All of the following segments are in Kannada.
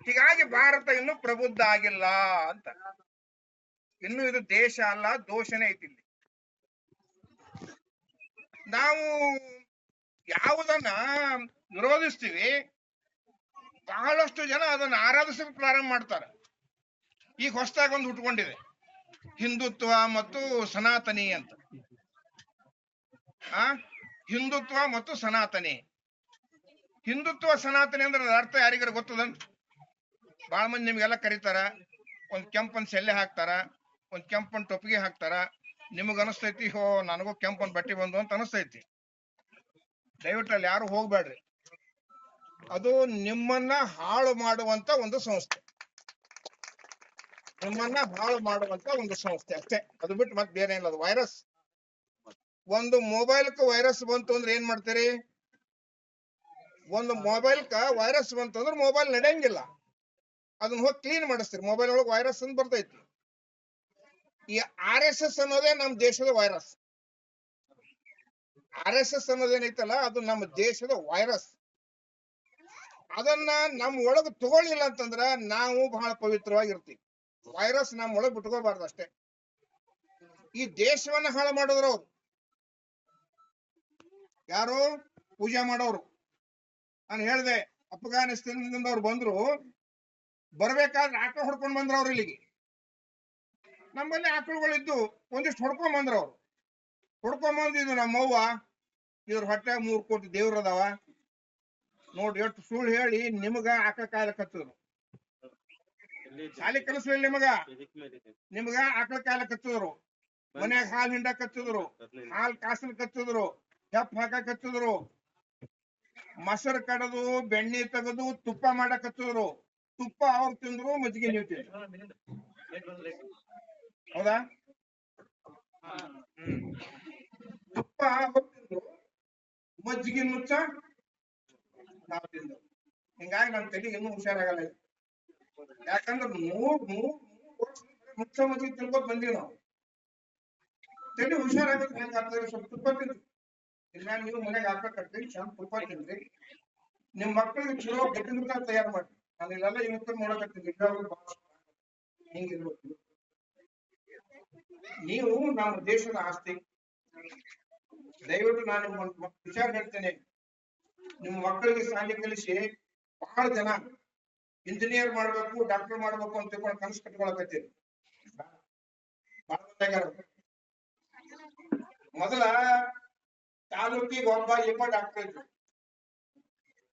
ಹೀಗಾಗಿ ಭಾರತ ಇನ್ನು ಪ್ರಬುದ್ಧ ಆಗಿಲ್ಲ ಅಂತ. ಇನ್ನು ಇದು ದೇಶ ಅಲ್ಲ, ದೋಷನೇ ಐತಿ ಇಲ್ಲಿ. ನಾವು ಯಾವುದನ್ನ ವಿರೋಧಿಸ್ತೀವಿ ಬಹಳಷ್ಟು ಜನ ಅದನ್ನ ಆರಾಧಿಸಲು ಪ್ರಾರಂಭ ಮಾಡ್ತಾರೆ. ಈಗ ಹೊಸದಾಗಿ ಒಂದು ಹುಟ್ಕೊಂಡಿದೆ ಹಿಂದುತ್ವ ಮತ್ತು ಸನಾತನಿ ಅಂತ. ಹಿಂದುತ್ವ ಮತ್ತು ಸನಾತನಿ. ಹಿಂದುತ್ವ ಸನಾತನಿ ಅಂದ್ರೆ ಅರ್ಥ ಯಾರಿಗಾರ ಗೊತ್ತದ? ಬಹಳ ಮಂದಿ ನಿಮ್ಗೆಲ್ಲ ಕರೀತಾರ, ಒಂದ್ ಕೆಂಪನ್ ಸೆಲ್ಲೆ ಹಾಕ್ತಾರ, ಒಂದ್ ಕೆಂಪನ್ ಟೊಪ್ಪಿಗೆ ಹಾಕ್ತಾರ. ನಿಮಗ್ ಅನಿಸ್ತೈತಿ ಹೋ ನನಗೂ ಕೆಂಪನ್ ಬಟ್ಟೆ ಬಂದು ಅಂತ ಅನಿಸ್ತೈತಿ. ದಯವಿಟ್ಟು ಅಲ್ಲಿ ಯಾರು ಹೋಗ್ಬೇಡ್ರಿ. ಅದು ನಿಮ್ಮನ್ನ ಹಾಳು ಮಾಡುವಂತ ಒಂದು ಸಂಸ್ಥೆ, ನಿಮ್ಮನ್ನ ಹಾಳು ಮಾಡುವಂತ ಒಂದು ಸಂಸ್ಥೆ ಅಷ್ಟೇ. ಅದು ಬಿಟ್ಟು ಮತ್ತೆ ಬೇರೆ ಇಲ್ಲ. ಅದು ವೈರಸ್. ಒಂದು ಮೊಬೈಲ್ಕ್ ವೈರಸ್ ಬಂತು ಅಂದ್ರೆ ಏನ್ ಮಾಡ್ತೀರಿ? ಒಂದು ಮೊಬೈಲ್ಕ ವೈರಸ್ ಬಂತು ಅಂದ್ರೆ ಮೊಬೈಲ್ ನಡೆಯಂಗಿಲ್ಲ, ಅದನ್ನ ಹೋಗಿ ಕ್ಲೀನ್ ಮಾಡಿಸ್ತೀರಿ. ಮೊಬೈಲ್ ಒಳಗೆ ವೈರಸ್ ಅಂತ ಬರ್ತೈತಿ. ಈ RSS ಅನ್ನೋದೇ ನಮ್ಮ ದೇಶದ ವೈರಸ್. RSS ಅನ್ನೋದೇನೈತಲ್ಲ ಅದು ನಮ್ಮ ದೇಶದ ವೈರಸ್. ಅದನ್ನ ನಮ್ಮ ಒಳಗೆ ತಗೊಳ್ಳಿಲ್ಲ ಅಂತಂದ್ರ ನಾವು ಬಹಳ ಪವಿತ್ರವಾಗಿರ್ತೀವಿ. ವೈರಸ್ ನಮ್ಮ ಒಳಗೆ ಬಿಟ್ಕೋಬಾರ್ದು ಅಷ್ಟೇ. ಈ ದೇಶವನ್ನ ಹಾಳು ಮಾಡಿದ್ರು ಅವ್ರು ಯಾರು? ಪೂಜೆ ಮಾಡೋರು. ನಾನು ಹೇಳ್ದೆ ಅಫ್ಘಾನಿಸ್ತಾನದಿಂದ ಅವ್ರು ಬಂದ್ರು, ಬರ್ಬೇಕಾದ್ರೆ ಆಕಳು ಹೊಡ್ಕೊಂಡ್ ಬಂದ್ರ ಅವ್ರು ಇಲ್ಲಿಗೆ. ನಮ್ಮಲ್ಲಿ ಆಕಳುಗಳಿದ್ದು ಒಂದಿಷ್ಟು ಹೊಡ್ಕೊಂಡ್ ಬಂದ್ರ ಅವ್ರು. ಹೊಡ್ಕೊಂಡ್ ಬಂದಿದ್ದು ನಮ್ಮವ್ವ ಇದ್ರ ಹೊಟ್ಟೆ 3 ಕೋಟಿ ದೇವ್ರ ಅದಾವ ನೋಡ್ರಿ ಎಷ್ಟು ಸುಳ್ಳು ಹೇಳಿ ನಿಮಗ ಆಕಳ ಕಾಯ್ಲಕ್ ಹತ್ತಿದ್ರು. ಶಾಲೆ ಕಲಿಸ್ಲಿಲ್ಲ ನಿಮಗ ಆಕಳ ಕಾಯ್ಲಕ್ ಹತ್ತಿದ್ರು, ಮನ್ಯಾಗ ಹಾಲು ಹಿಂಡಕ್ ಹತ್ತಿದ್ರು, ಹಾಲು ಕಾಸಲ್ ಹತ್ತಿದ್ರು, ಹೆಪ್ ಹಾಕಕ್ ಹತ್ತಿದ್ರು, ಮೊಸರು ಕಡದು ಬೆಣ್ಣೆ ತೆಗೆದು ತುಪ್ಪ ಮಾಡಕ್ ಹತ್ತಿದ್ರು. ತುಪ್ಪ ಅವ್ರು ತಿಂದ್ರು, ಮಜ್ಜಿಗೆ ನೀವು ತಿಂದ್ರು. ಹೌದಾ? ತುಪ್ಪ ಅವ್ರು ತಿಂದ್ರು, ಮಜ್ಜಿಗೆ ನುಚ್ಚ ನಾವು ತಿಂದ್ರು. ಹಿಂಗಾಗಿ ನಮ್ ತಲೆ ಇನ್ನೂ ಹುಷಾರಾಗಲ್ಲ. ಯಾಕಂದ್ರೆ ಮೂರ್ ಮುಚ್ಚ ಮಜ್ಜಿಗೆ ತಿನ್ಕೋತ್ ಬಂದೀವಿ ನಾವು. ತಲೆ ಹುಷಾರಾಗತ್ತೆ ಹೆಂಗಾಗ್ತದೆ? ಸ್ವಲ್ಪ ತುಪ್ಪ ತಿಂದ್ರಿ. ಇಲ್ಲ ನೀವು ಮನೆಗೆ ಹಾಕಿ ಚಂದ ತುಪ್ಪ ತಿಂದ್ರಿ, ನಿಮ್ ಮಕ್ಕಳಿಗೆ ಚಲೋ ಗಟ್ಟಿಮುಖ ತಯಾರು ಮಾಡಿ. ನಾನು ಇಲ್ಲೆಲ್ಲ ಇವತ್ತು ನೋಡಕತ್ತೀನಿ. ಹಿಂಗಿರ್ಬೇಕು ನೀವು. ನಮ್ಮ ದೇಶದ ಆಸ್ತಿ. ದಯವಿಟ್ಟು ನಾನು ನಿಮ್ಮ ವಿಚಾರ ಹೇಳ್ತೇನೆ. ನಿಮ್ಮ ಮಕ್ಕಳಿಗೆ ಶಾಲೆ ಕಲಿಸಿ ಬಹಳ ಜನ ಇಂಜಿನಿಯರ್ ಮಾಡ್ಬೇಕು, ಡಾಕ್ಟರ್ ಮಾಡ್ಬೇಕು ಅಂತ ತಿಳ್ಕೊಂಡು ಕನಸು ಕಟ್ಕೊಳಕತ್ತೀರಿ. ಮೊದಲ ತಾಲೂಕಿಗೆ ಒಬ್ಬ ಡಾಕ್ಟರ್ ಇದ್ರು.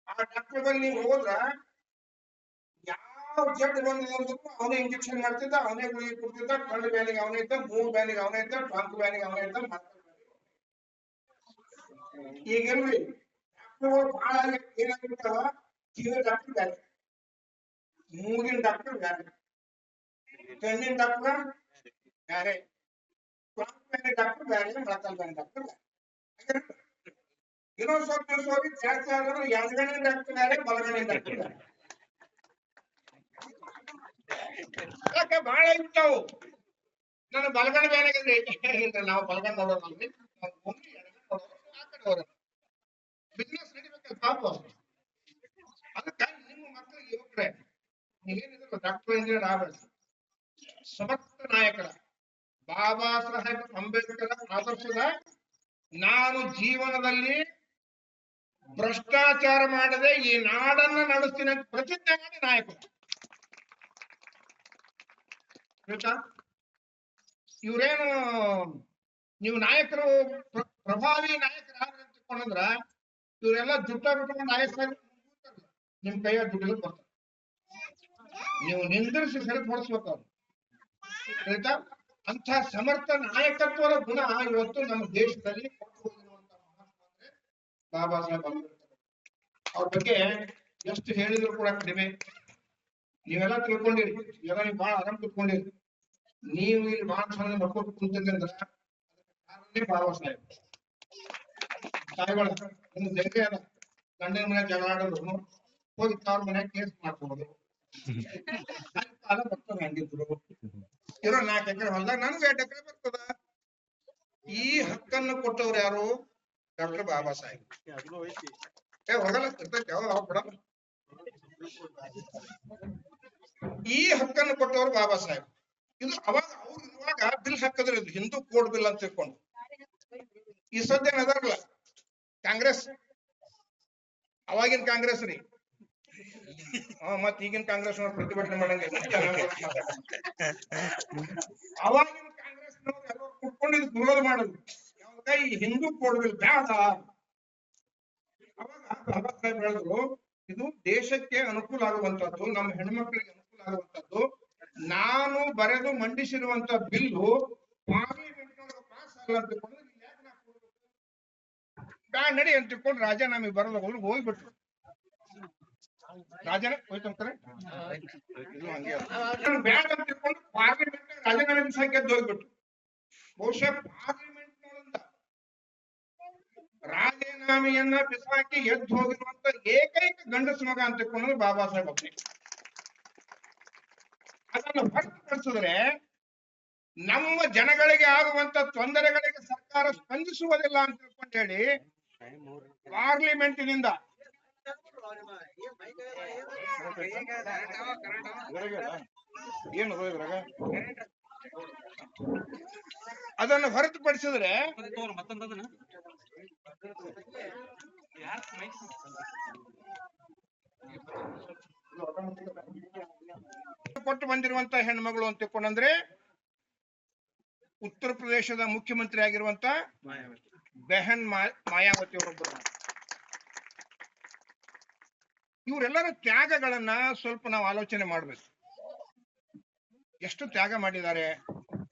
ಆ ಡಾಕ್ಟರ್ ಬಳಿ ನೀವು ಹೋದ್ರ ಯಾವ ಜಡ್ ಬಂದ್ರು ಅವನೇ ಇಂಜೆಕ್ಷನ್ ಮಾಡ್ತಿದ್ದ, ಅವನೇ ಗುಳಿಗೆ ಕೊಡ್ತಿದ್ದ. ಕಣ್ಣು ಬ್ಯಾನಿಗೆ ಅವನೇ ಇದ್ದ, ಮೂಗು ಬ್ಯಾನಿಗೆ ಅವನೇ ಇದ್ದ, ಟ್ರಂಕ್ ಬ್ಯಾನಿಗೆ ಅವನೇ ಇದ್ದ. ಈಗೇನ್ರಿ ಡಾಕ್ಟರ್ಗಳು ಬಹಳ ಏನಾಗಿರ್ತಾವ? ಕಿವಿ ಡಾಕ್ಟರ್ ಬ್ಯಾರೆ, ಮೂಗಿನ ಡಾಕ್ಟರ್ ಬ್ಯಾರೆ, ಕಣ್ಣಿನ ಡಾಕ್ಟರ್ ಬ್ಯಾರೆ, ಟ್ರಂಕ್ ಬ್ಯಾನಿ ಡಾಕ್ಟರ್ ಬ್ಯಾರೆ, ಮೊಳಕಾಲ್ ಬ್ಯಾನಿ ಡಾಕ್ಟರ್ ಬ್ಯಾರೆ. ಇನ್ನೊಂದ್ ಸ್ವಲ್ಪ ಜಾಸ್ತಿ ಆದ್ರೆ ಎಡಗಣ್ಣಿನ ಡಾಕ್ಟರ್ ಬ್ಯಾರೆ, ಬಲಗಣ್ಣಿನ ಡಾಕ್ಟರ್ ಬ್ಯಾರೆ. ಯಾಕೆ ಬಹಳ ಇರ್ತಾವು. ನನ್ನ ಬಲಗಣ್ಣ ಬ್ಯಾನಾಗಂದ್ರೆ ನಾವು ಬಲಗಣ್ಣ ನೋಡೋದ್ರಿ, ಬಿಸ್ನೆಸ್ ನಡಿಬೇಕಲ್ಲ ಪಾಪ. ಅದಕ್ಕೆ ನಿಮ್ಮ ಮಕ್ಕಳಿಗೆ ಯುವಕರೇ ನೀವೇನಿದ್ರು ಡಾಕ್ಟರ್ ಇಂಜಿನಿಯರ್ ಆಗಬೇಕು. ಸಮರ್ಥ ನಾಯಕರ ಬಾಬಾ ಸಾಹೇಬ್ ಅಂಬೇಡ್ಕರ್ ಆದರ್ಶದ ನಾನು ಜೀವನದಲ್ಲಿ ಭ್ರಷ್ಟಾಚಾರ ಮಾಡದೆ ಈ ನಾಡನ್ನ ನಡೆಸ್ತೀನಿ ಅಂತ ಪ್ರತಿಜ್ಞೆ ಮಾಡಿ ನಾಯಕರು. ಇವ್ರೇನು ನೀವು ನಾಯಕರು ಪ್ರಭಾವಿ ನಾಯಕರು ಅಂತ ತಿಳ್ಕೊಂಡ್ರ ಇವರೆಲ್ಲ ದುಡ್ಡ ಬಿಟ್ಕೊಂಡು ನಾಯಕರಾಗಿ ನಿಮ್ ಕೈಯ ದುಡ್ಡು ಬರ್ತಾರೆ. ನೀವು ನಿಂದಿರಿಸಿ ಸರಿಪಡಿಸ್ಬೇಕು ಅವ್ರು. ಆಯ್ತಾ? ಅಂತ ಸಮರ್ಥ ನಾಯಕತ್ವದ ಗುಣ ಇವತ್ತು ನಮ್ಮ ದೇಶದಲ್ಲಿ ಬಾಬಾ ಸಾಹೇಬ್ ಅಂಬೇಡ್ಕರ್. ಅವ್ರ ಬಗ್ಗೆ ಎಷ್ಟು ಹೇಳಿದ್ರು ಕೂಡ ಕಡಿಮೆ. ನೀವೆಲ್ಲ ತಿಳ್ಕೊಂಡಿರಿ, ಎಲ್ಲ ನೀವು ಬಹಳ ಆರಾಮ್ ತಿಳ್ಕೊಂಡಿರಿ. ನೀವು ಇಲ್ಲಿ ಬಹಳ ಚಂದ ನಡ್ಕೊಂಡು ಕುಂತಿದ್ರೆ ಬಾಬಾ ಸಾಹೇಬ್ ಸಾಹೇಬಳ ಒಂದು ಜಗ್ಗೆ ಅದ. ಗಂಡನ ಮನೆ ಜಗಳ ಆಡೋದು, ಹೋಗಿ ಅವ್ರ ಮನ್ಯಾಗ ಕೇಸ್ ಮಾಡ್ಕೊಡೋದು. ಕಾಲ ಬರ್ತದ ಹಂಗಿದ್ರು. ಇರೋ 4 ಎಕರೆ ಹೊಲದಾಗ ನನ್ಗೆ 2 ಎಕರೆ ಬರ್ತದ. ಈ ಹಕ್ಕನ್ನು ಕೊಟ್ಟವ್ರು ಯಾರು? ಡಾಕ್ಟರ್ ಬಾಬಾ ಸಾಹೇಬ್. ಹೋಗಲ್ಲ ಇರ್ತೈತಿ ಯಾವ ಬಿಡಲ್ಲ. ಈ ಹಕ್ಕನ್ನು ಕೊಟ್ಟವರು ಬಾಬಾ ಸಾಹೇಬ್. ಇದು ಅವಾಗ ಅವ್ರು ಇರುವಾಗ ಬಿಲ್ ಹಾಕಿದ್ರು, ಇದು ಹಿಂದೂ ಕೋಡ್ ಬಿಲ್ ಅಂತ ತಿಳ್ಕೊಂಡು. ಈ ಸದ್ಯ ಅದರಲ್ಲ ಕಾಂಗ್ರೆಸ್, ಅವಾಗಿನ ಕಾಂಗ್ರೆಸ್ ರೀ. ಮತ್ ಈಗಿನ ಕಾಂಗ್ರೆಸ್ ಪ್ರತಿಭಟನೆ ಮಾಡಂಗೆ. ಅವಾಗಿನ ಕಾಂಗ್ರೆಸ್ ಎಲ್ಲರೂ ಕುಟ್ಕೊಂಡು ಇದು ವಿರೋಧ ಮಾಡುದು, ಯಾವಾಗ ಈ ಹಿಂದೂ ಕೋಡ್ ಬಿಲ್ ಬ್ಯಾಡ. ಅವಾಗ ಬಾಬಾ ಸಾಹೇಬ್ ಹೇಳಿದ್ರು, ಇದು ದೇಶಕ್ಕೆ ಅನುಕೂಲ ಆಗುವಂತದ್ದು, ನಮ್ಮ ಹೆಣ್ಮಕ್ಳಿಗೆ ಅನುಕೂಲ ಆಗುವಂತದ್ದು. ನಾನು ಬರೆದು ಮಂಡಿಸಿರುವಂತ ಬಿಲ್ಲು ಪಾರ್ಲಿಮೆಂಟ್ ಪಾಸ್ ಆಗಲ್ಲ ಅಂತ ತಿಳ್ಕೊಂಡು ಬ್ಯಾಡ ನಡಿ ಅಂತ ತಿಳ್ಕೊಂಡು ರಾಜೀನಾಮೆ ಬರೋದು ಹೋಗ್ಬಿಟ್ರು. ರಾಜೀನಾಮೆ ಹೋಯ್ತಂತಾರೆ ಬ್ಯಾಡ ಅಂತ ತಿಳ್ಕೊಂಡು ಪಾರ್ಲಿಮೆಂಟ್ ರಾಜೀನಾಮೆ ಸಂಖ್ಯೆ ಹೋಗ್ಬಿಟ್ರು. ಬಹುಶಃ ಪಾರ್ಲಿಮೆಂಟ್ ನೋಡಿಂದ ರಾಜೀನಾಮೆಯನ್ನ ಬಿಸಾಕಿ ಎದ್ದು ಹೋಗಿರುವಂತ ಏಕೈಕ ಗಂಡಸ ಮಗ ಅಂತ ತಿಳ್ಕೊಂಡ್ರೆ ಬಾಬಾ ಸಾಹೇಬ್ ಒಬ್ಬನೇ. ಅದನ್ನು ಹೊರತುಪಡಿಸಿದ್ರೆ ನಮ್ಮ ಜನಗಳಿಗೆ ಆಗುವಂತ ತೊಂದರೆಗಳಿಗೆ ಸರ್ಕಾರ ಸ್ಪಂದಿಸುವುದಿಲ್ಲ ಅಂತ ತಿಳ್ಕೊಂಡು ಹೇಳಿ ಪಾರ್ಲಿಮೆಂಟಿನಿಂದ ಅದನ್ನು ಹೊರತುಪಡಿಸಿದ್ರೆ ಕೊಟ್ಟು ಬಂದಿರುವಂತ ಹೆಣ್ಮಗಳು ಅಂತ ತಿಳ್ಕೊಂಡ್ರೆ ಉತ್ತರ ಪ್ರದೇಶದ ಮುಖ್ಯಮಂತ್ರಿ ಆಗಿರುವಂತ ಬೆಹನ್ ಮಾಯಾವತಿ ಅವರೊಬ್ಬರು. ಇವರೆಲ್ಲರ ತ್ಯಾಗಗಳನ್ನ ಸ್ವಲ್ಪ ನಾವು ಆಲೋಚನೆ ಮಾಡ್ಬೇಕು. ಎಷ್ಟು ತ್ಯಾಗ ಮಾಡಿದ್ದಾರೆ,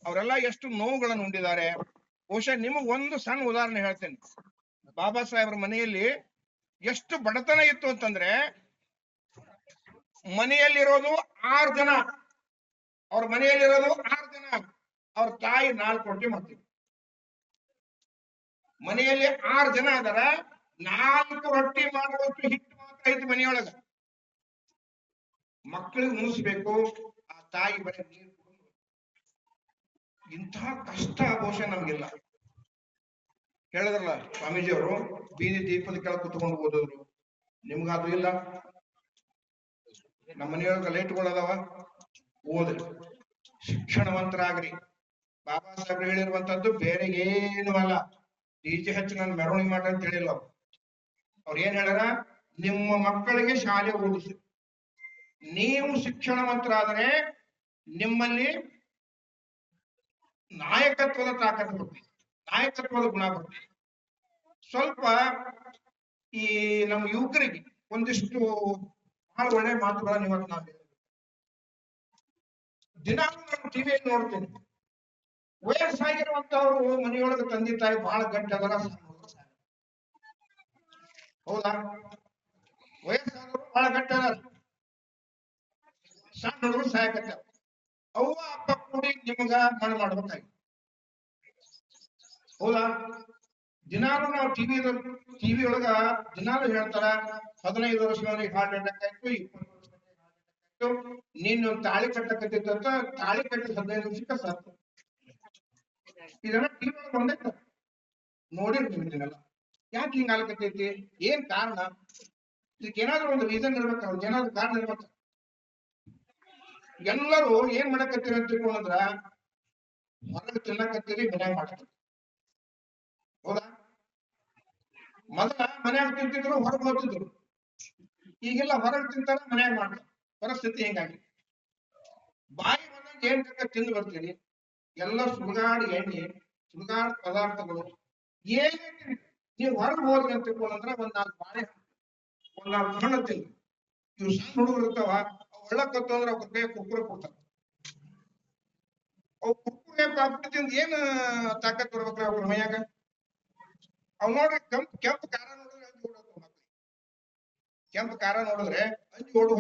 ಅವರೆಲ್ಲ ಎಷ್ಟು ನೋವುಗಳನ್ನು ಉಂಡಿದ್ದಾರೆ. ಬಹುಶಃ ನಿಮಗ್ ಒಂದು ಸಣ್ಣ ಉದಾಹರಣೆ ಹೇಳ್ತೇನೆ. ಬಾಬಾ ಸಾಹೇಬ್ರ ಮನೆಯಲ್ಲಿ ಎಷ್ಟು ಬಡತನ ಇತ್ತು ಅಂತಂದ್ರೆ, ಮನೆಯಲ್ಲಿರೋದು 6 ಜನ, ಅವ್ರ ಮನೆಯಲ್ಲಿರೋದು 6 ಜನ, ಅವ್ರ ತಾಯಿ 4 ರೊಟ್ಟಿ ಮಾಡ್ತೀವಿ. ಮನೆಯಲ್ಲಿ 6 ಜನ ಅದರ, 4 ರೊಟ್ಟಿ ಮಾಡುವಷ್ಟು ಹಿಟ್ಟು ಮಾತ್ರ ಐತಿ ಮನೆಯೊಳಗ. ಮಕ್ಕಳಿಗೆ ಉಣಿಸ್ಬೇಕು, ಆ ತಾಯಿ ಬರೀ ನೀರು ಕುಡಿದು. ಇಂತಹ ಕಷ್ಟ ಬಹುಶಃ ನಮ್ಗಿಲ್ಲ. ಹೇಳಿದ್ರಲ್ಲ ಸ್ವಾಮೀಜಿಯವರು, ಬೀದಿ ದೀಪದ ಕೆಳಗೆ ಕುತ್ಕೊಂಡು ಓದಿದ್ರು, ನಿಮ್ಗದು ಇಲ್ಲ. ನಮ್ಮ ಮನೆಯೊಳಗ ಲೈಟ್ಗಳದಾವ, ಓದ್ರಿ, ಶಿಕ್ಷಣವಂತರಾಗ್ರಿ. ಬಾಬಾ ಸಾಹೇಬ್ರು ಹೇಳಿರುವಂತದ್ದು ಬೇರೆ ಏನು ಅಲ್ಲ. ಡಿಜೆ ಹಚ್ಚಿ ನಾನು ಮೆರವಣಿಗೆ ಮಾಡ್ರಿ ಅಂತ ಹೇಳಿಲ್ಲ. ಅವ್ರು ಏನ್ ಹೇಳ್ಯಾರ, ನಿಮ್ಮ ಮಕ್ಕಳಿಗೆ ಶಾಲೆ ಓದಿಸಿ, ನೀವು ಶಿಕ್ಷಣವಂತರಾದರೆ ನಿಮ್ಮಲ್ಲಿ ನಾಯಕತ್ವದ ತಾಕತ್ತು ಬರ್ತದೆ, ನಾಯಕತ್ವದ ಗುಣ ಬರ್ತದೆ. ಸ್ವಲ್ಪ ಈ ನಮ್ಮ ಯುವಕರಿಗೆ ಒಂದಿಷ್ಟು ಬಹಳ ಒಳ್ಳೆ ಮಾತುಗಳನ್ನ ಇವತ್ತು ನಾನು ದಿನಾಲೂ ನಾನು ಟಿವಿಯಲ್ಲಿ ನೋಡ್ತೀನಿ. ವಯಸ್ಸಾಗಿರುವಂತವ್ರು ಮನೆಯೊಳಗೆ ತಂದೆ ತಾಯಿ ಬಹಳ ಗಂಟೆ ಅದರ, ಹೌದಾ? ವಯಸ್ಸಾದವರು ಬಹಳ ಗಂಟೆ ಅದಾರ, ಸಣ್ಣ ಹುಡುಗರು ಸಾಯಕತ್ತ. ಅವ್ವ ಅಪ್ಪ ಕೂಡಿ ನಿಮಗ ಮಣ್ಣು ಮಾಡ್ಬೇಕಾಗಿ, ಹೌದಾ? ದಿನಾಲು ನಾವು ಟಿವಿ ಒಳಗ ದಿನಾಲು ಹೇಳ್ತಾರ, 15 ವರ್ಷದವರಿಗೆ ಹಾರ್ಟ್ ಅಟ್ಯಾಕ್ ಆಯ್ತು, 20 ವರ್ಷದವರಿಗೆ ಹಾರ್ಟ್ ಅಟ್ಯಾಕ್ ಆಯ್ತು, ನೀನು ತಾಳಿ ಕಟ್ಟಕತ್ತಿದ್ದಂತ ತಾಳಿ ಕಟ್ಟಿ 15 ನಿಮಿಷಕ್ಕೆ ಸತ್ತು. ಇದೆಲ್ಲ ಟಿವಿ ಒಳಗೆ ಬಂದೈತ, ನೋಡಿರ್ತೀವಿ ಇದನ್ನೆಲ್ಲ. ಯಾಕೆ ಹಿಂಗ ಆಗ್ಲಕತ್ತೈತಿ, ಏನ್ ಕಾರಣ? ಇದಕ್ಕೆ ಏನಾದ್ರು ಒಂದು ರೀಸನ್ ಇರ್ಬೇಕಲ್ಲ, ಏನಾದ್ರು ಕಾರಣ ಇರ್ಬೇಕು. ಎಲ್ಲರೂ ಏನ್ ಮಾಡಕತ್ತೀರಿ ಅಂತ ತಿಳ್ಕೊಂಡ್ರ, ಹೊರಗೆ ತಿನ್ನಕತ್ತೀರಿ, ಮನ್ಯಾಗ ಮಾಡಕತ್ತೀರಿ, ಹೌದಾ? ಮೊದಲ ಮನ್ಯಾಗ ತಿಂತಿದ್ರು, ಹೊರಗೆ ಹೋಗ್ತಿದ್ರು. ಈಗೆಲ್ಲ ಹೊರಗೆ ತಿಂತಾರ, ಮನ್ಯಾಗ ಮಾಡ್ತಾರೆ. ಪರಿಸ್ಥಿತಿ ಹೆಂಗಾಗಿ ಬಾಯಿ ಬಂದಾಗ ಏನ್ ಬೇಕಾ ತಿಂದು ಬರ್ತೀರಿ. ಎಲ್ಲ ಸುಡುಗಾಡು ಎಣ್ಣೆ, ಸುಡುಗಾಡು ಪದಾರ್ಥಗಳು. ಏನ್ ನೀವು ಹೊರಗೆ ಹೋದ್ರಿ ಅಂತ ತಿಳ್ಕೊಂಡ್ರ, ಒಂದ್ 4 ಬಾಳೆ, ಒಂದ್ 4 ಹಣ್ಣು ತಿಂದು. ಇವ್ ಸಣ್ಣ ಹುಡುಗರು ಇರ್ತಾವ, ಒಳ್ಳಕತ್ತು ಅಂದ್ರೆ ಅವ್ರ ಕೈ ಕುರ್ಕುರೆ ಕೊಡ್ತಾರ. ಅವ್ ಕುರ್ಕುರೆ ತಿಂದು ಏನ್ ತಾಕತ್ ಬರ್ಬೇಕ್ರಿ ಅವ್ರ ಮೈಯಾಗ? ಅವ್ ನೋಡ್ರಿ, ಕೆಂಪು ಖಾರ ನೋಡಿದ್ರೆ ಅಂಜಿ ಓಡೋದು ಮಕ್ಳು. ಕೆಂಪು ಖಾರ ನೋಡಿದ್ರೆ ಅಂಜಿ ಓಡಿ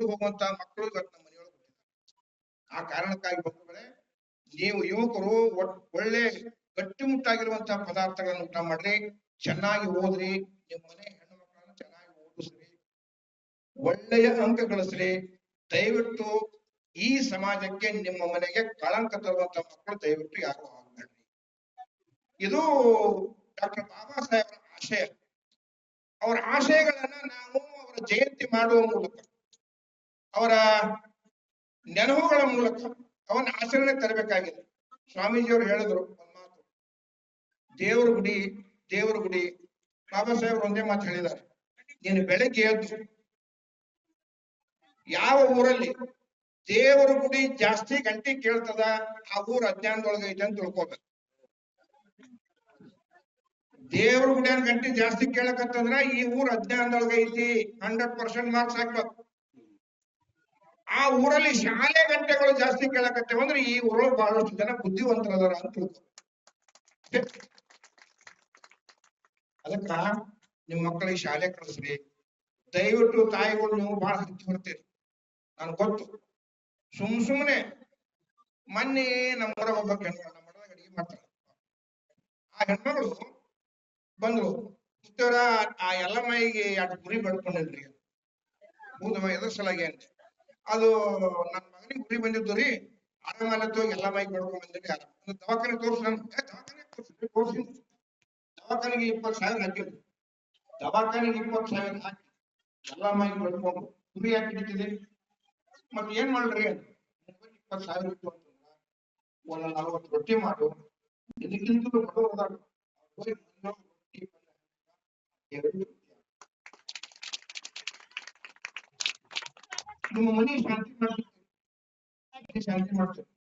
ಹೋಗುವಂತ ಮಕ್ಕಳು ಇವತ್ತು ನಮ್ಮ ಮನೆಯೊಳಗೆ. ಆ ಕಾರಣಕ್ಕಾಗಿ ಬಂದ್ರೆ ನೀವು ಯುವಕರು ಒಳ್ಳೆ ಗಟ್ಟಿಮುಟ್ಟಾಗಿರುವಂತಹ ಪದಾರ್ಥಗಳನ್ನು ಊಟ ಮಾಡ್ರಿ, ಚೆನ್ನಾಗಿ ಓದ್ರಿ, ನಿಮ್ಮ ಮನೆ ಹೆಣ್ಣು ಮಕ್ಕಳನ್ನು ಚೆನ್ನಾಗಿ ಓದಿಸ್ರಿ, ಒಳ್ಳೆಯ ಅಂಕ ಗಳಿಸ್ರಿ. ದಯವಿಟ್ಟು ಈ ಸಮಾಜಕ್ಕೆ, ನಿಮ್ಮ ಮನೆಗೆ ಕಳಂಕ ತರುವಂತ ಮಕ್ಕಳು ದಯವಿಟ್ಟು ಯಾರು ಆಗಬೇಡ್ರಿ. ಇದು ಡಾಕ್ಟರ್ ಬಾಬಾ ಸಾಹೇಬರ ಆಶಯ. ಅವರ ಆಶಯಗಳನ್ನ ನಾವು ಅವರ ಜಯಂತಿ ಮಾಡುವ ಮೂಲಕ, ಅವರ ನೆನಹುಗಳ ಮೂಲಕ ಅವನ ಆಚರಣೆ ತರಬೇಕಾಗಿದೆ. ಸ್ವಾಮೀಜಿಯವರು ಹೇಳಿದ್ರು ಒಂದ್ ಮಾತು, ದೇವರ ಗುಡಿ ದೇವರ ಗುಡಿ. ಬಾಬಾ ಸಾಹೇಬ್ರು ಒಂದೇ ಮಾತು ಹೇಳಿದ್ದಾರೆ, ನೀನು ಬೆಳಗ್ಗೆ ಎದ್ದು ಯಾವ ಊರಲ್ಲಿ ದೇವರ ಗುಡಿ ಜಾಸ್ತಿ ಗಂಟೆ ಕೇಳ್ತದ ಆ ಊರ್ ಅಜ್ಞಾನದೊಳಗೆ ಐತೆ ಅಂತ ತಿಳ್ಕೊಬೇಕು. ದೇವ್ರ ಗುಡಿಯನ್ ಗಂಟೆ ಜಾಸ್ತಿ ಕೇಳಕತ್ತಂದ್ರ ಈ ಊರ್ ಅಜ್ಞಾನದೊಳಗೆ ಐತಿ, 100% ಮಾರ್ಕ್ಸ್ ಹಾಕ್ಬೇಕು. ಆ ಊರಲ್ಲಿ ಶಾಲೆ ಗಂಟೆಗಳು ಜಾಸ್ತಿ ಕೇಳಕತ್ತೇವ ಅಂದ್ರೆ ಈ ಊರೊಳಗೆ ಬಹಳಷ್ಟು ಜನ ಬುದ್ಧಿವಂತರದಾರ ಅಂತ ತಿಳ್ಕೊ. ಅದಕ್ಕ ನಿಮ್ ಮಕ್ಕಳಿಗೆ ಶಾಲೆ ಕಳಿಸ್ರಿ. ದಯವಿಟ್ಟು ತಾಯಿಗಳು ನೀವು ಬಹಳ ಹಚ್ಚಿ ಬರ್ತೀರಿ, ನನ್ ಗೊತ್ತು. ಸುಮ್ನೆ ಮೊನ್ನೆ ನಮ್ಮ ಊರಾಗ ಒಬ್ಬ ಹೆಣ್ಮಗಳು ನಮ್ಮ ಮಠದಾಗ ಅಡಿಗೆ ಮಾಡ್ತಾರ. ಆ ಹೆಣ್ಮಗಳು ಬಂದ್ರು, ಇಷ್ಟರ ಆ ಎಲ್ಲಮ್ಮಾಯಿಗೆ 2 ಗುರಿ ಬೆಳ್ಕೊಂಡ್ರಿ. ಹೌದಮ್ಮ, ಎದ್ರ ಸಲಾಗಿ ಅಂತ. ಅದು ನನ್ನ ಮಗನಿಗೆ ಗುರಿ ಬಂದಿದ್ದು ರೀ, ಆರಾಮಲ್ಲತ್ತು ಎಲ್ಲಮ್ಮಾಯಿಗೆ ಬೆಳ್ಕೊಂಡ್ ಬಂದಿರಿ. ದವಾಖಾನೆ ತೋರ್ಸಿ, ದವಾಖಾನೆ ತೋರ್ಸಿ. ದವಾಖಾನೆಗೆ 20,000 ಹಾಕಿದ್ರು. ದವಾಖಾನೆಗೆ 20,000 ಹಾಕಿ ಎಲ್ಲಮ್ಮಾಯಿಗೆ ಬೆಳ್ಕೊಂಡು ಗುರಿ ಯಾಕೆ ಹಿಡಿತಿದೆ? ಮತ್ ಏನ್ ಮಾಡ್ರಿ, 20,000 ಇತ್ತು ಅಂತಂದ್ರ ಒಂದ್ 40 ರೊಟ್ಟಿ ಮಾಡು, ಇದಕ್ಕಿಂತ ಬಡವರದಾಗ ನಿಮ್ಮ ಮನೆ ಶಾಂತಿ ಮಾಡ್ತೀವಿ, ಶಾಂತಿ ಮಾಡ್ತೀವಿ.